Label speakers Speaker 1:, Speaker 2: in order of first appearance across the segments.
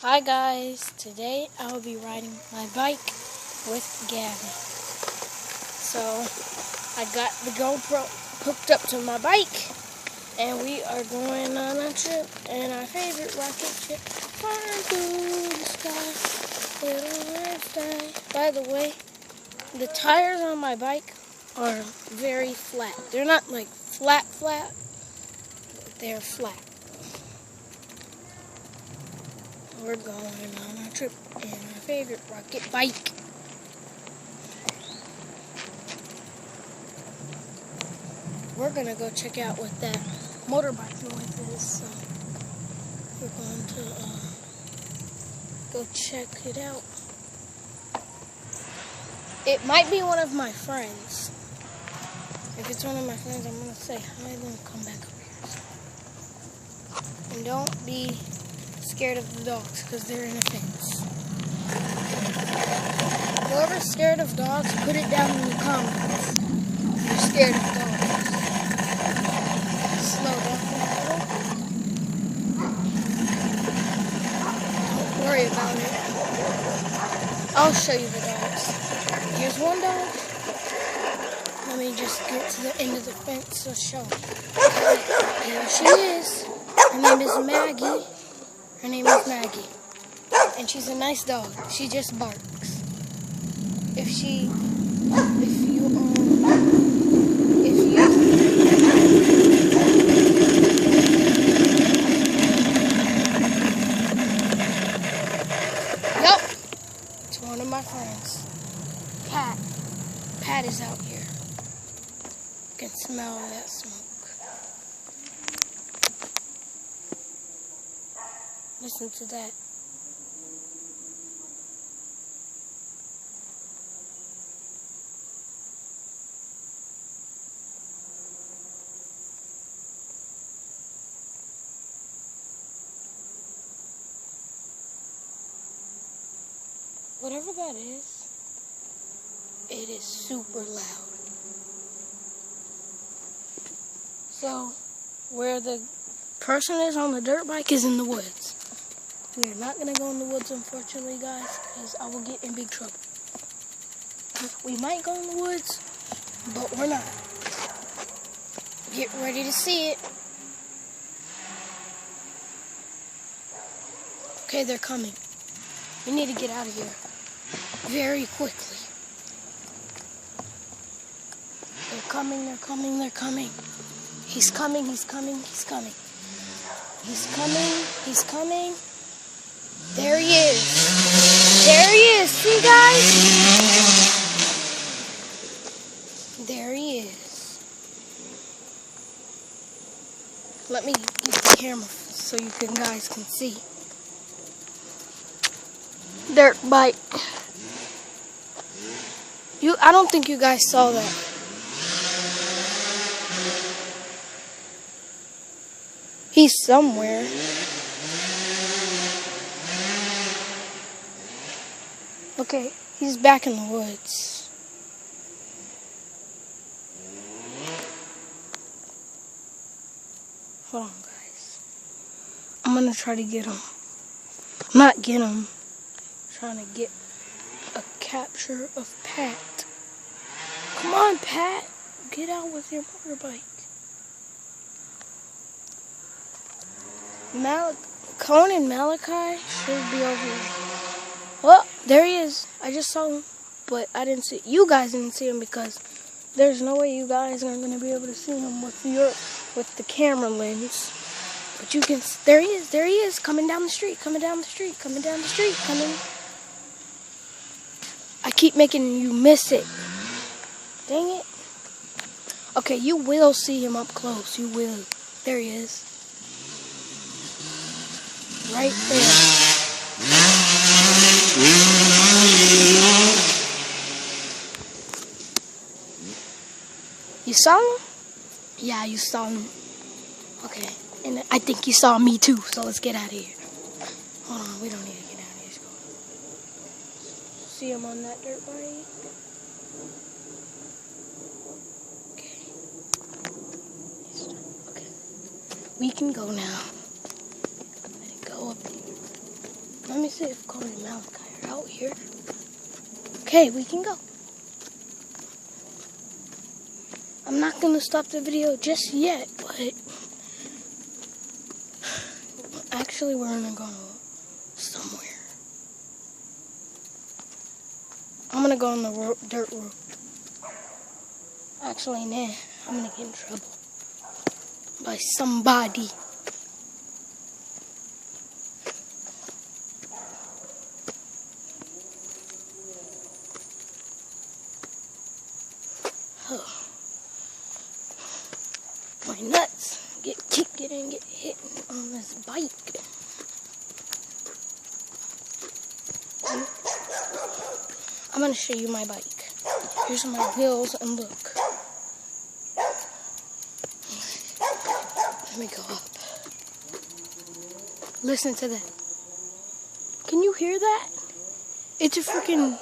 Speaker 1: Hi guys, today I will be riding my bike with Gabby. So I got the GoPro hooked up to my bike and we are going on a trip in our favorite rocket ship, flying through the sky, little red sky. By the way, the tires on my bike are very flat. They're not like flat, they're flat. We're going on a trip in our favorite rocket bike. We're gonna go check out what that motorbike noise is. So we're going to go check it out. It might be one of my friends. If it's one of my friends, I'm gonna say hi, then come back over here. And don't be scared of the dogs because they're in a fence. Whoever's scared of dogs, put it down in the comments. If you're scared of dogs. Slow down a little. Don't worry about it. I'll show you the dogs. Here's one dog. Let me just get to the end of the fence to show. Here she is. Her name is Maggie. Her name is Maggie, and she's a nice dog. She just barks. If you, yep, it's one of my friends. Pat is out here. You can smell that smoke. Listen to that. Whatever that is, it is super loud. So, where the person is on the dirt bike is in the woods. We are not going to go in the woods, unfortunately, guys, because I will get in big trouble. We might go in the woods, but we're not. Get ready to see it. Okay, they're coming. We need to get out of here very quickly. They're coming, they're coming, they're coming. He's coming, he's coming, he's coming. He's coming, he's coming. There he is. There he is. See, guys? There he is. Let me get the camera so you guys can see. Dirt bike. I don't think you guys saw that. He's somewhere. Okay, he's back in the woods. Hold on, guys. I'm gonna try to get him. Not get him. Trying to get a capture of Pat. Come on, Pat. Get out with your motorbike. Cone and Malachi should be over here. Well, there he is. I just saw him, but I didn't see. You guys didn't see him because there's no way you guys are going to be able to see him with the camera lens. But you can. There he is. There he is, coming down the street. Coming down the street. Coming down the street. Coming. I keep making you miss it. Dang it. Okay, you will see him up close. You will. There he is. Right there. You saw him? Yeah, you saw him. Okay, and I think you saw me too, so let's get out of here. Hold on, we don't need to get out of here. Let's go. See him on that dirt bike? Okay. We can go now. Let it go up there. Let see if Cody and Malachi are out here. Okay, we can go. I'm not going to stop the video just yet, but actually we're going to go somewhere. I'm going to go on the dirt road. Actually, nah, I'm going to get in trouble by somebody. Oh. My nuts get kicked and get hit on this bike. I'm going to show you my bike. Here's my wheels and look. Let me go up. Listen to that. Can you hear that? It's a freaking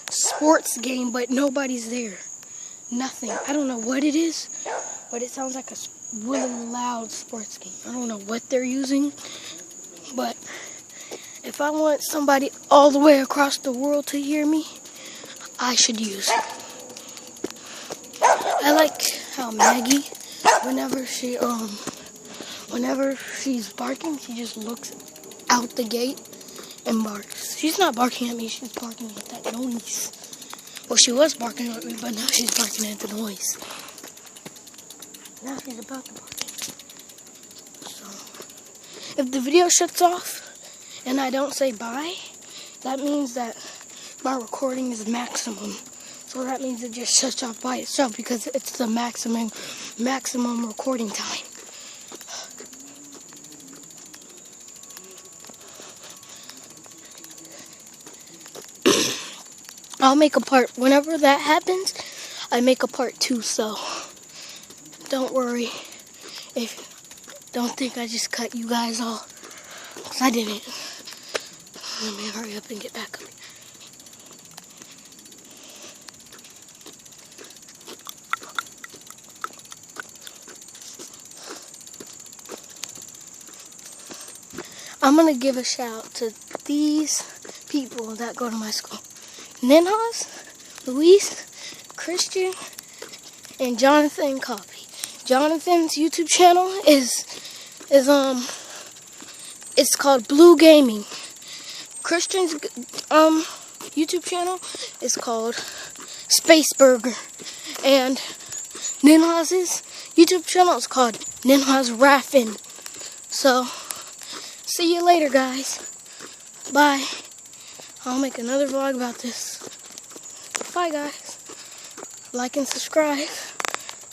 Speaker 1: sports game, but nobody's there. Nothing. I don't know what it is, but it sounds like a really loud sports game. I don't know what they're using, but if I want somebody all the way across the world to hear me, I should use it. I like how Maggie, whenever she's barking, she just looks out the gate and barks. She's not barking at me, she's barking at that noise. Well, she was barking at me, but now she's barking at the noise. Now she's about to bark. So, if the video shuts off and I don't say bye, that means that my recording is maximum. So that means it just shuts off by itself because it's the maximum recording time. I'll make a part, whenever that happens, I make a part 2, so don't worry don't think I just cut you guys off, because I didn't. Let me hurry up and get back up. I'm going to give a shout to these people that go to my school. Ninhas, Luis, Christian, and Jonathan Coffey. Jonathan's YouTube channel is it's called Blue Gaming. Christian's YouTube channel is called Space Burger, and Ninhas's YouTube channel is called Ninhas Raffin. So, see you later, guys. Bye. I'll make another vlog about this. Bye, guys. Like and subscribe.